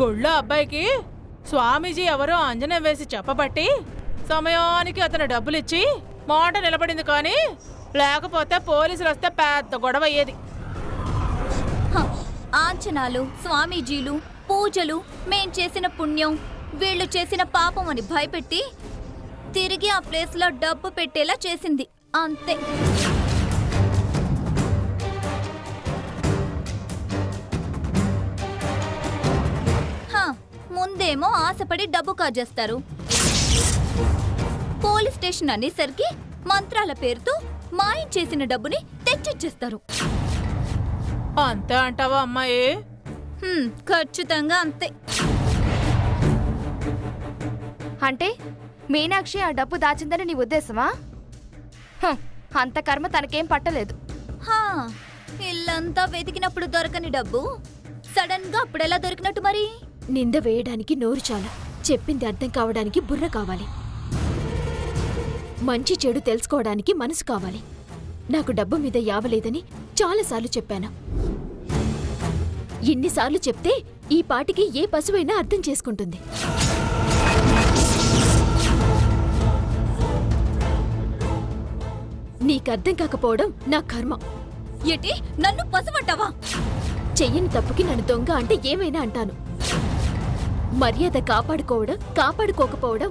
గుళ్ళో అబ్బాయికి స్వామీజీ ఎవరో అంజనం వేసి చెప్పబట్టి సమయానికి అతను డబ్బులిచ్చి మాట నిలబడింది. కానీ లేకపోతే పోలీసులు వస్తే పెద్ద గొడవ అయ్యేది. ఆంచనాలు, స్వామీజీలు, పూజలు, మేం చేసిన పుణ్యం, వీళ్ళు చేసిన పాపం అని భయపెట్టి తిరిగి ఆ ప్లేస్లో డబ్బు పెట్టేలా చేసింది, అంతే. ముందేమో ఆశపడి డబ్బు కాజేస్తారు. పోలీస్ స్టేషన్ అనేసరికి మంత్రాల పేరుతో మాయం చేసిన డబ్బుని తెచ్చిచ్చేస్తారు. అంతే అంటావా అమ్మాయి? ఖచ్చితంగా అంతే. అంటే మీనాక్షి ఆ డబ్బు దాచిందని నీ ఉద్దేశమా? అంత కర్మ తనకేం పట్టలేదు. ఇల్లంతా వెతికినప్పుడు దొరకని డబ్బు సడన్ గా అప్పుడెలా దొరికినట్టు మరి? నింద వేయడానికి నోరు చాలు, చెప్పింది అర్థం కావడానికి బుర్ర కావాలి. మంచి చెడు తెలుసుకోవడానికి మనసు కావాలి. నాకు డబ్బు మీద యావలేదని చాలాసార్లు చెప్పాను. ఇన్నిసార్లు చెప్తే ఈ పాటికి ఏ పశువైనా అర్థం చేసుకుంటుంది. నీకర్థం కాకపోవడం నా కర్మ. ఏటి నన్ను పశువంటావా? చెయ్యని తప్పుకి నన్ను దొంగ అంటే ఏమైనా అంటాను. మర్యాద కాపాడుకోవడం కాపాడుకోకపోవడం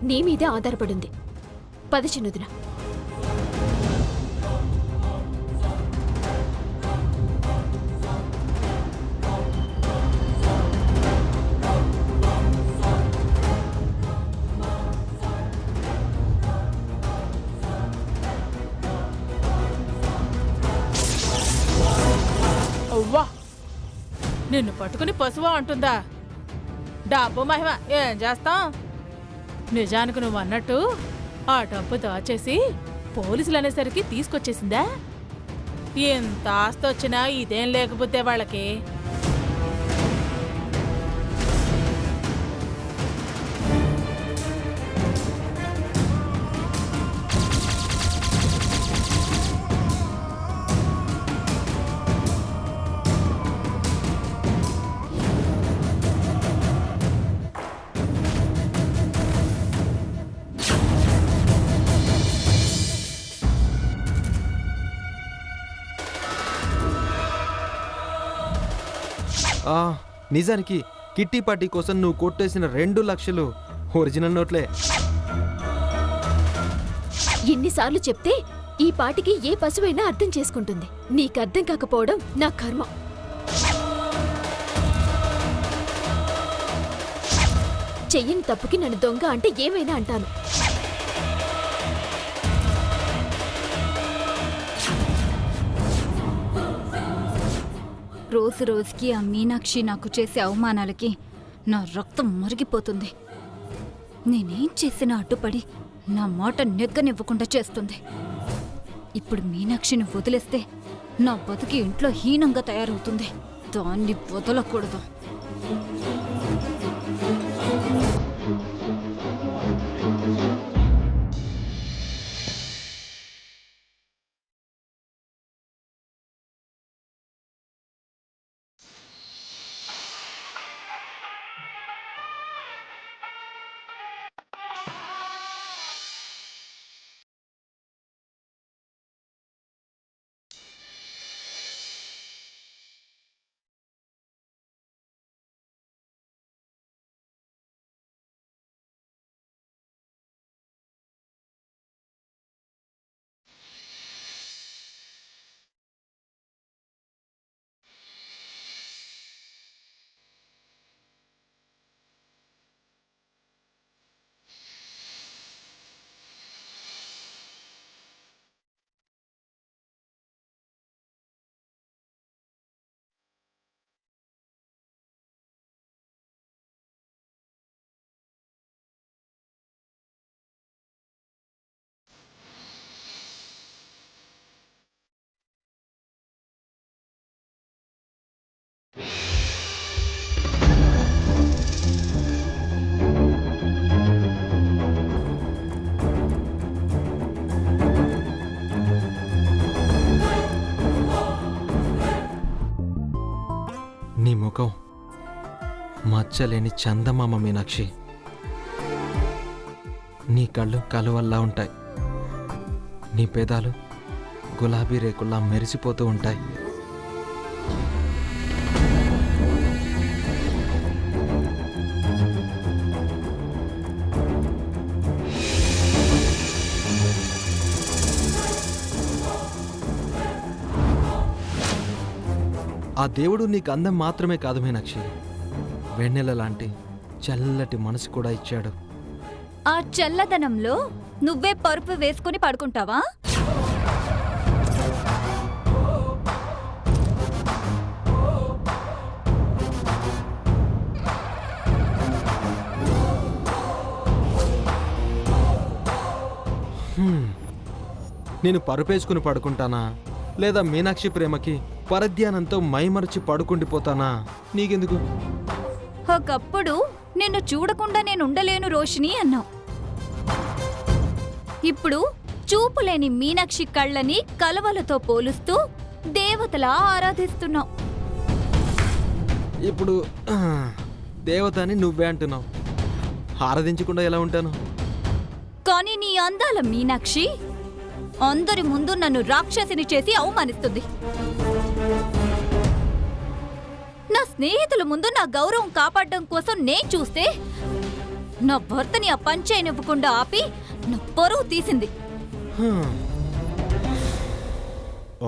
నీ మీదే ఆధారపడింది. పద చిన్నుదిన. అవ్వా, నిన్ను పట్టుకుని పశువా అంటుందా? డబ్బు మహిమ ఏం చేస్తాం? నిజానికి నువ్వు అన్నట్టు ఆ డబ్బు దాచేసి పోలీసులు అనేసరికి తీసుకొచ్చేసిందా? ఎంత ఆస్తి వచ్చినా ఇదేం లేకపోతే వాళ్ళకి. నిజానికి కిట్టి పార్టీ కోసం నువ్వు కొట్టేసిన 2 లక్షలు ఒరిజినల్ నోట్లే. ఎన్నిసార్లు చెప్తే ఈ పాటికి ఏ పశువైనా అర్థం చేసుకుంటుంది. నీకర్థం కాకపోవడం నా కర్మ. చెయ్యని తప్పుకి నన్ను దొంగ అంటే ఏమైనా అంటాను. రోజు రోజుకి ఆ మీనాక్షి నాకు చేసే అవమానాలకి నా రక్తం మరిగిపోతుంది. నేనేం చేసినా అడ్డుపడి నా మాట నెగ్గనివ్వకుండా చేస్తుంది. ఇప్పుడు మీనాక్షిని వదిలేస్తే నా బతుకి ఇంట్లో హీనంగా తయారవుతుంది. దాన్ని వదలకూడదు. పోల్చలేని చందమామ మీనాక్షి. నీ కళ్ళు కలువల్లా ఉంటాయి, నీ పెదాలు గులాబీ రేకుల్లా మెరిసిపోతూ ఉంటాయి. ఆ దేవుడు నీకు అందం మాత్రమే కాదు మీనాక్షి, వెన్నెల లాంటి చల్లటి మనసు కూడా ఇచ్చాడు. ఆ చల్లదనంలో నువ్వే పరుపు వేసుకుని పడుకుంటావా? నేను పరుపేసుకుని పడుకుంటానా, లేదా మీనాక్షి ప్రేమకి పరధ్యానంతో మైమరచి పడుకుండిపోతానా నీకెందుకు? ఒకప్పుడు నిన్ను చూడకుండా నేనుండలేను రోషిని అన్నావు. ఇప్పుడు చూపులేని మీనాక్షి కళ్ళని కలవలతో పోలుస్తూ దేవతలా ఆరాధిస్తున్నావు. ఇప్పుడు దేవత అని నువ్వే అంటున్నావు, ఆరాధించకుండా ఎలా ఉంటాను? కానీ నీ అందాల మీనాక్షి అందరి ముందు నన్ను రాక్షసిని చేసి అవమానిస్తుంది. నా స్నేహితుల ముందు నా గౌరవం కాపాడడం కోసం నేను చూస్తే నా భర్తని ఆ పంచేయనివ్వకుండా ఆపి నా పరువు తీసింది.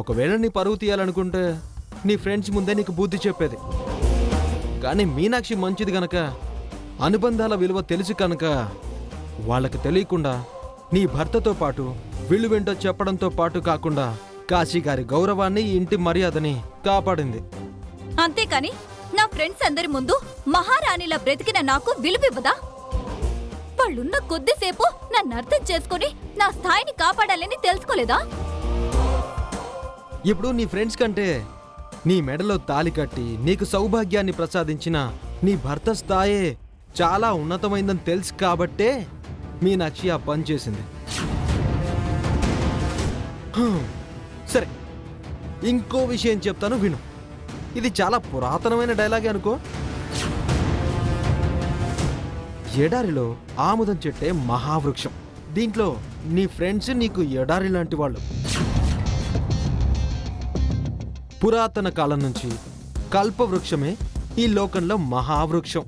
ఒకవేళ నీ పరువు తీయాలనుకుంటే నీ ఫ్రెండ్స్ ముందే నీకు బుద్ధి చెప్పేది. కానీ మీనాక్షి మంచిది గనక, అనుబంధాల విలువ తెలుసు కనుక వాళ్ళకి తెలియకుండా నీ భర్తతో పాటు వీళ్ళు వెంటో చెప్పడంతో పాటు కాకుండా కాశీ గారి గౌరవాన్ని, ఇంటి మర్యాదని కాపాడింది. అంతేకాని నా ఫ్రెండ్స్ అందరి ముందు మహారాణిలా బ్రతికిన నాకు విలువివ్వదా? వాళ్ళున్న కొద్దిసేపు నన్ను అర్థం చేసుకుని నా స్థాయిని కాపాడాలని తెలుసుకోలేదా? ఇప్పుడు నీ ఫ్రెండ్స్ కంటే నీ మెడలో తాళి కట్టి నీకు సౌభాగ్యాన్ని ప్రసాదించిన నీ భర్త స్థాయే చాలా ఉన్నతమైందని తెలుసు కాబట్టే మీనాక్షి ఆ పని చేసింది. సరే, ఇంకో విషయం చెప్తాను విను. ఇది చాలా పురాతనమైన డైలాగే అనుకో. ఎడారిలో ఆముదం చెట్టే మహావృక్షం. దీంట్లో నీ ఫ్రెండ్స్ నీకు ఎడారి లాంటి వాళ్ళు. పురాతన కాలం నుంచి కల్పవృక్షమే ఈ లోకంలో మహావృక్షం.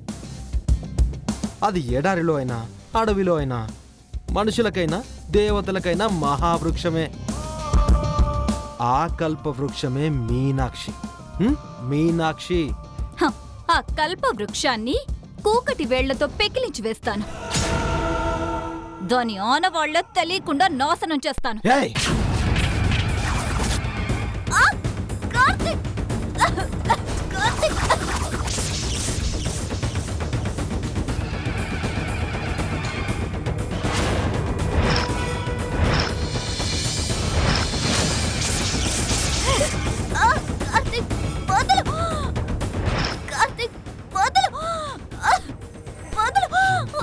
అది ఎడారిలో అయినా, అడవిలో అయినా, మనుషులకైనా దేవతలకైనా మహావృక్షమే. ఆ కల్పవృక్షమే మీనాక్షి. మీనాక్షి. ఆ కల్ప వృక్షాన్ని కూకటి వేళ్లతో పెకిలించి వేస్తాను. దాని ఆనవాళ్ల తెలియకుండా నాశనం చేస్తాను. కార్తిక్! కార్తిక్!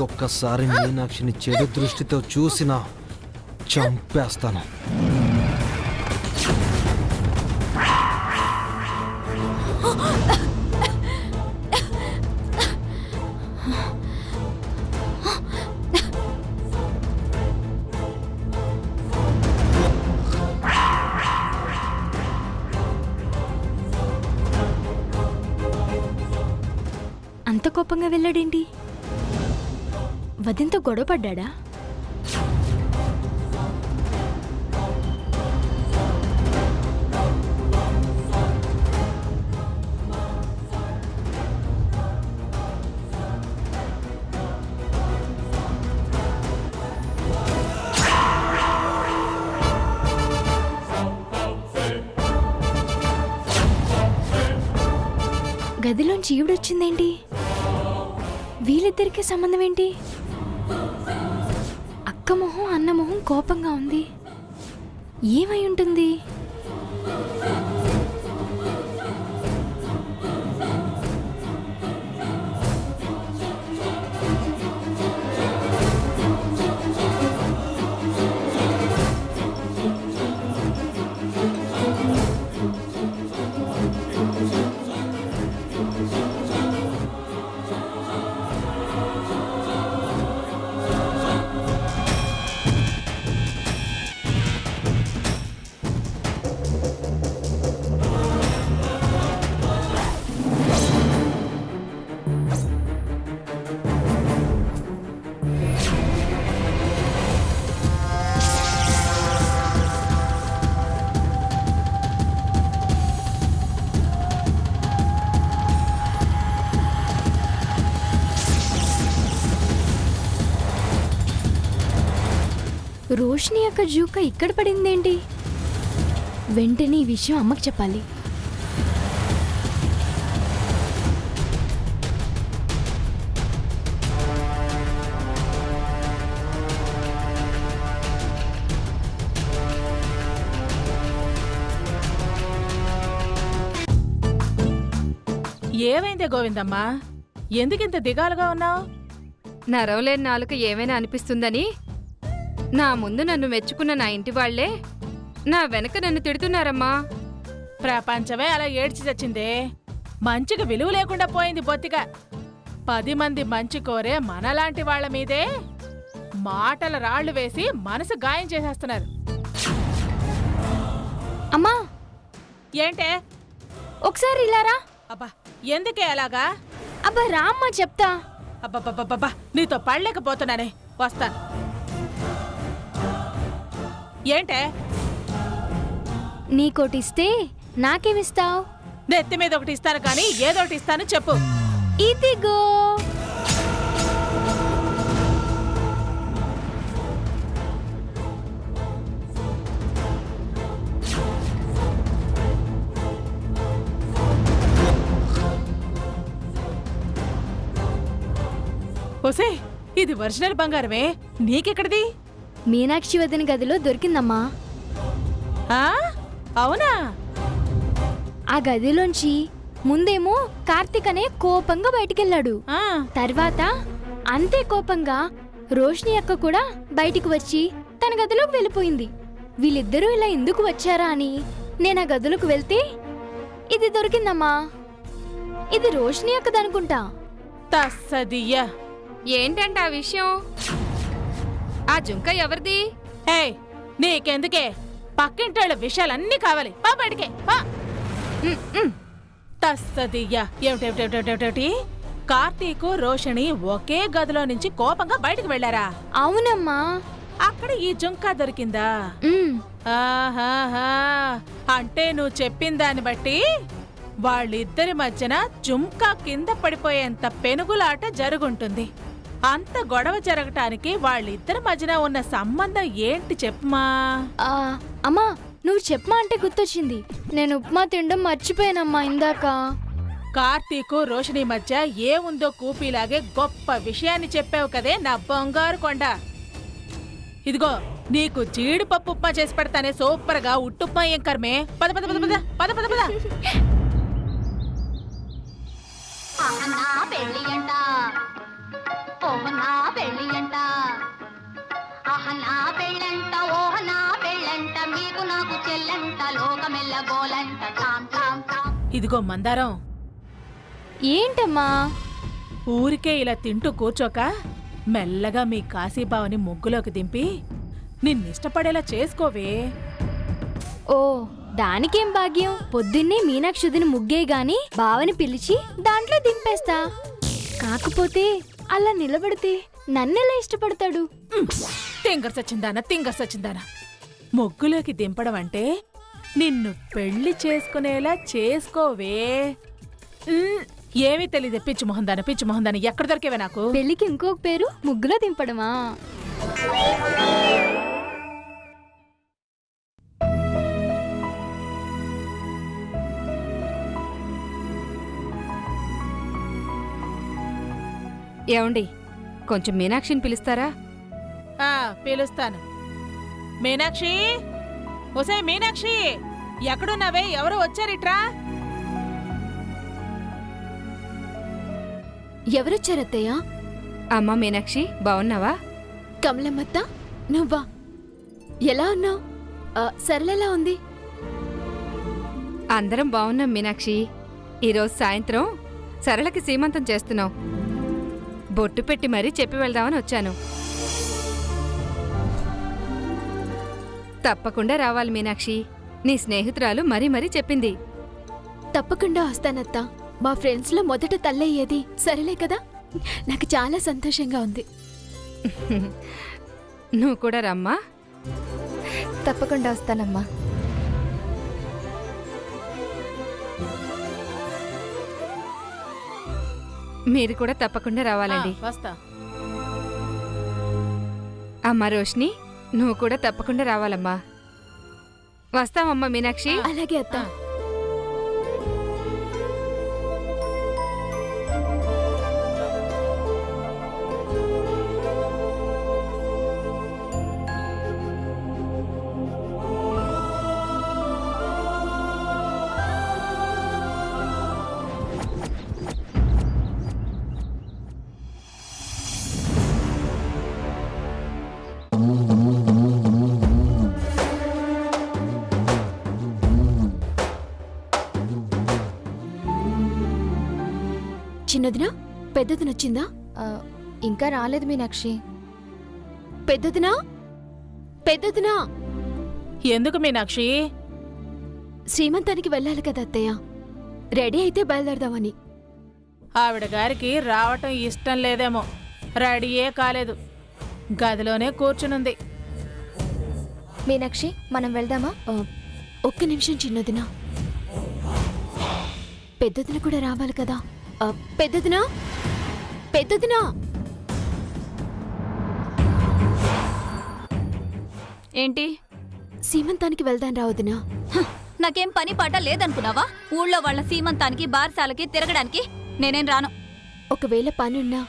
ఒక్కసారి మీనాక్షిని చెడు దృష్టితో చూసినా చంపేస్తాను. అంత కోపంగా వెళ్ళాడేంటి? వదినతో గొడవ పడ్డా? గదిలోంచి ఈవిడొచ్చిందేంటి? వీళ్ళిద్దరికీ సంబంధం ఏంటి? అక్క మొహం అన్న మొహం కోపంగా ఉంది. ఏమై ఉంటుంది? రోషిని యొక్క జూక ఇక్కడ పడిందేంటి? వెంటనే ఈ విషయం అమ్మకి చెప్పాలి. ఏమైందే గోవిందమ్మా, ఎందుకింత దిగాలుగా ఉన్నావు? నరవలేని నాలుక ఏమైనా అనిపిస్తుందని నా ముందు నన్ను మెచ్చుకున్న నా ఇంటి వాళ్లే నా వెనక నన్ను తిడుతున్నారమ్మా. ప్రపంచమే అలా ఏడ్చి చచ్చిందే. మంచికి విలువ లేకుండా పోయింది బొత్తిగా. 10 మంది మంచి కోరే మనలాంటి వాళ్ల మీదే మాటల రాళ్లు వేసి మనసు గాయం చేసేస్తున్నారు. అమ్మా, ఏంటే? ఒకసారి ఇలారా. అబ్బా, ఎందుకే అలాగా? అబ్బా రామ్మా చెప్తా. అబ్బబ్బబ్బబ్బా, నీతో పడలేకపోతున్నానే, వస్తాను. ఏంటే? నీకోటిస్తే నాకేమిస్తావు? నెత్తి మీద ఒకటి ఇస్తాను కానీ ఏదోటి ఇస్తాను, చెప్పు. ఇదిగో. ఓసే, ఇది ఒరిజినల్ బంగారమే. నీకెక్కడిది? మీనాక్షి వదిన గదిలో దొరికిందమ్మా. ఆ, అవునా? ఆ గదిలోంచి ముందేమో కార్తీక్ అనే కోపంగా బయటికెళ్ళాడు. ఆ, తర్వాత అంతే కోపంగా రోషిని అక్క కూడా బయటికి వచ్చి తన గదిలోకి వెళ్ళిపోయింది. వీళ్ళిద్దరూ ఇలా ఎందుకు వచ్చారా అని నేను ఆ గదిలోకి వెళ్తే ఇది దొరికిందమ్మా. ఇది రోషిని అక్కదనుకుంటా. తస్సదియ్యా. ఏంటంట ఆ విషయం? ఆ జుంక ఎవరిది? హే, నీకెందుకే? పక్కింటోళ్ళ విషయాలన్నీ కావాలి. పా బయటికే, పా. తస్సదియ్యా. ఏమిటేమిటేమిటేమిటి? కార్తీకు రోషిణి ఒకే గదిలో నుంచి కోపంగా బయటకు వెళ్లారా? అవునమ్మా. అక్కడ ఈ జుంకా దొరికిందా? ఉమ్, ఆహాహా, అంటే నువ్వు చెప్పిన దాన్ని బట్టి వాళ్ళిద్దరి మధ్యన జుంకా కింద పడిపోయేంత పెనుగులాట జరుగుంటుంది. అంత గొడవ జరగటానికి వాళ్ళిద్దరి మధ్యన ఉన్న సంబంధం ఏంటి చెప్పమా? ఆ, అమ్మా నువ్వు చెప్పమా అంటే గుర్తొచ్చింది. నేను ఉప్మా తినడం మర్చిపోయానమ్మా ఇందాక. కార్తీకు రోషిణి మధ్య ఏముందో కూపీలాగే గొప్ప విషయాన్ని చెప్పావు కదే నా బంగారు కొండ. ఇదిగో నీకు జీడిపప్పు ఉప్మా చేసి పెడతానే, సూపర్గా. ఉట్టుప్మా ఏం కర్మే. పద పద పద పద పద పద పద. అహనా పెళ్ళియంట, ఓహనా పెళ్ళియంట, అహనా పెళ్ళంట, ఓహనా పెళ్ళంట, మీకు నాకు చెల్లంట, లోకమెల్ల గోలంట, టామ్ టామ్ టామ్. ఇదిగో మందారం, ఏంటమ్మా? ఊరికే ఇలా తింటూ కూర్చోక మెల్లగా మీ కాశీబావని ముగ్గులోకి దింపి నిన్నిష్టపడేలా చేసుకోవే. ఓ, దానికేం భాగ్యం. పొద్దున్నే మీనాక్షిదిని ముగ్గే గాని బావని పిలిచి దాంట్లో దింపేస్తా. కాకపోతే అలా నిలబడితే నన్నెలా ఇష్టపడతాడు? తింగర్ సచ్చిందానా. ముగ్గులోకి దింపడం అంటే నిన్ను పెళ్లి చేసుకునేలా చేసుకోవే. ఏమీ తెలీదు. పిచ్చి మొహందాన ఎక్కడ దొరికేవే నాకు? పెళ్లికి ఇంకొక పేరు ముగ్గులో దింపడమా? ఏమండి, కొంచెం మీనాక్షిని పిలుస్తారా? పిలుస్తాను. మీనాక్షి, ఒసే మీనాక్షి, ఎక్కడున్నావే? ఎవరో వచ్చారిట్రా. ఎవరొచ్చారత్తయ్యా? అమ్మా మీనాక్షి, బావున్నావా? కమలమ్మత్త, నువ్వా? ఎలా ఉన్నావు? సరళెలా ఉంది? అందరం బావున్నాం మీనాక్షి. ఈరోజు సాయంత్రం సరళకి సీమంతం చేస్తున్నాం. బొట్టు పెట్టి మరీ చెప్పి వెళ్దామని వచ్చాను. తప్పకుండా రావాలి మీనాక్షి. నీ స్నేహితురాలు మరీ మరీ చెప్పింది. తప్పకుండా వస్తానత్త. మా ఫ్రెండ్స్లో మొదట తల్లయ్యేది సరళే కదా. నాకు చాలా సంతోషంగా ఉంది. నువ్వు కూడా రమ్మా. తప్పకుండా వస్తానమ్మా. మీరు కూడా తప్పకుండా రావాలండి. వస్తా. అమ్మా రోష్ని, నువ్వు కూడా తప్పకుండా రావాలమ్మా. వస్తామమ్మా మీనాక్షి. అలాగే అత్త. చిన్నదినా పెద్దదిన వచ్చిందా? ఇంకా రాలేదు మీనాక్షి. పెద్దదినా పెద్దదినా ఎందుకు మీనాక్షి? శ్రీమంతానికి వెళ్ళాలి కదా అత్తయ్య. రెడీ అయితే బయలుదేరదామని. ఆవిడ గారికి రావటం ఇష్టం లేదేమో. రెడీయే కాలేదు, గదిలోనే కూర్చునుంది. మీనాక్షి మనం వెళ్దామా? ఒక్క నిమిషం చిన్నదినా. పెద్దదిన కూడా రావాలి కదా. పెద్దదినా పెద్దదినా ఏంటి? సీమంతానికి వెళ్దాం రావదినా. నాకేం పని పాట లేదనుకున్నావా? ఊళ్ళో వాళ్ళ సీమంతానికి బారసాలకి తిరగడానికి నేనేం రాను. ఒకవేళ పనున్నా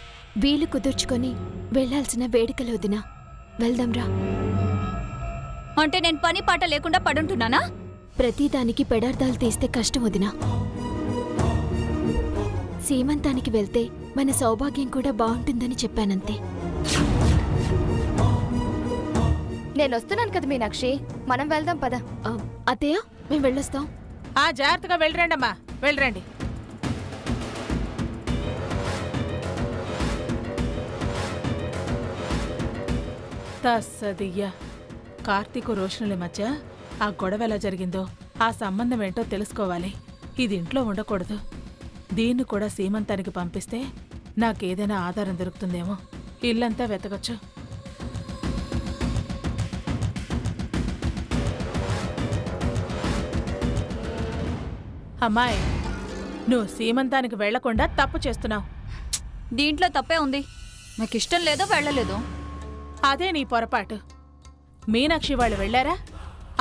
వీలు కుదుర్చుకొని వెళ్లాల్సిన వేడుకలు వదినా. వెళ్దాంరా. అంటే నేను పని పాట లేకుండా పడుంటున్నానా? ప్రతిదానికి పెడార్థాలు తీస్తే కష్టం వదినా. సీమంతానికి వెళ్తే మన సౌభాగ్యం కూడా బాగుంటుందని చెప్పానంతే. నేను వస్తున్నాను కదా మీనాక్షి, మనం వెళ్దాం పద. అత్తయ్య మేము వెళ్ళొస్తాం. జాగ్రత్తగా వెళ్ళరండమ్మా, వెళ్ళరండి. తస్సదియ్య. కార్తీకు రోషనుల మధ్య ఆ గొడవ ఎలా జరిగిందో, ఆ సంబంధం ఏంటో తెలుసుకోవాలి. ఇది ఇంట్లో ఉండకూడదు. దీన్ని కూడా సీమంతానికి పంపిస్తే నాకేదైనా ఆధారం దొరుకుతుందేమో. ఇల్లంతా వెతకొచ్చు. అమ్మాయి, నువ్వు సీమంతానికి వెళ్లకుండా తప్పు చేస్తున్నావు. దీంట్లో తప్పే ఉంది. నాకిష్టం లేదో వెళ్ళలేదు. అదే నీ పొరపాటు. మీనాక్షి వాళ్ళు వెళ్ళారా?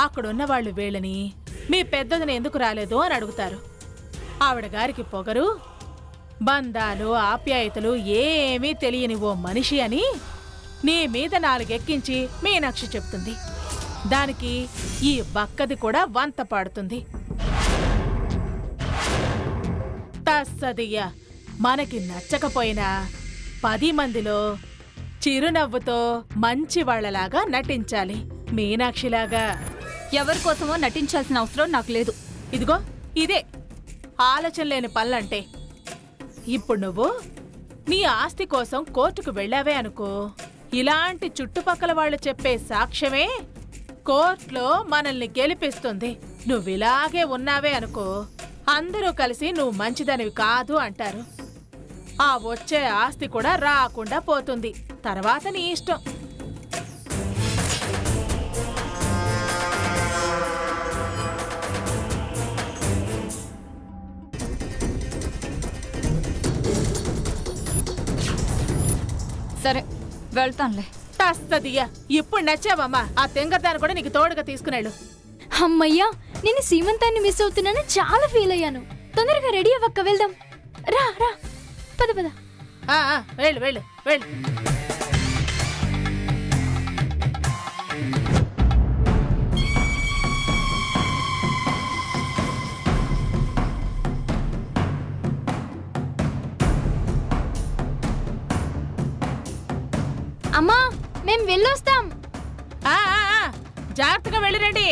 అక్కడున్న వాళ్ళు వీళ్ళని మీ పెద్దదని ఎందుకు రాలేదు అని అడుగుతారు. ఆవిడ గారికి పొగరు, బంధాలు, ఆప్యాయతలు ఏమీ తెలియని ఓ మనిషి అని నీ మీద నాలుగెక్కించి మీనాక్షి చెప్తుంది. దానికి ఈ బక్కది కూడా వంత పాడుతుంది. తస్సదియ్య. మనకి నచ్చకపోయినా 10 మందిలో చిరునవ్వుతో మంచి వాళ్లలాగా నటించాలి. మీనాక్షిలాగా. ఎవరికోసమో నటించాల్సిన అవసరం నాకు లేదు. ఇదిగో ఇదే ఆలోచన లేని పనులంటే. ఇప్పుడు నువ్వు నీ ఆస్తి కోసం కోర్టుకు వెళ్ళావే అనుకో, ఇలాంటి చుట్టుపక్కల వాళ్ళు చెప్పే సాక్ష్యమే కోర్టులో మనల్ని గెలిపిస్తుంది. నువ్విలాగే ఉన్నావే అనుకో, అందరూ కలిసి నువ్వు మంచిదనివి కాదు అంటారు. ఆ వచ్చే ఆస్తి కూడా రాకుండా పోతుంది. తర్వాత నీ ఇష్టం. సరే వెళ్తానులే. తస్తదియ్యా. ఇప్పుడు నచ్చావమ్మా. ఆ తెంగదాన్ని కూడా నీకు తోడుగా తీసుకునేళ్ళు. అమ్మయ్యా, నేను సీమంతాన్ని మిస్ అవుతున్నాను. చాలా ఫీల్ అయ్యాను. తొందరగా రెడీ అవ్వక్క, వెళ్దాం. రా రా, పద పద. వెళ్ళు వెళ్ళు వెళ్ళు. అమ్మా, మేం వెళ్ళొస్తాం. జాగ్రత్తగా వెళ్ళిరండి.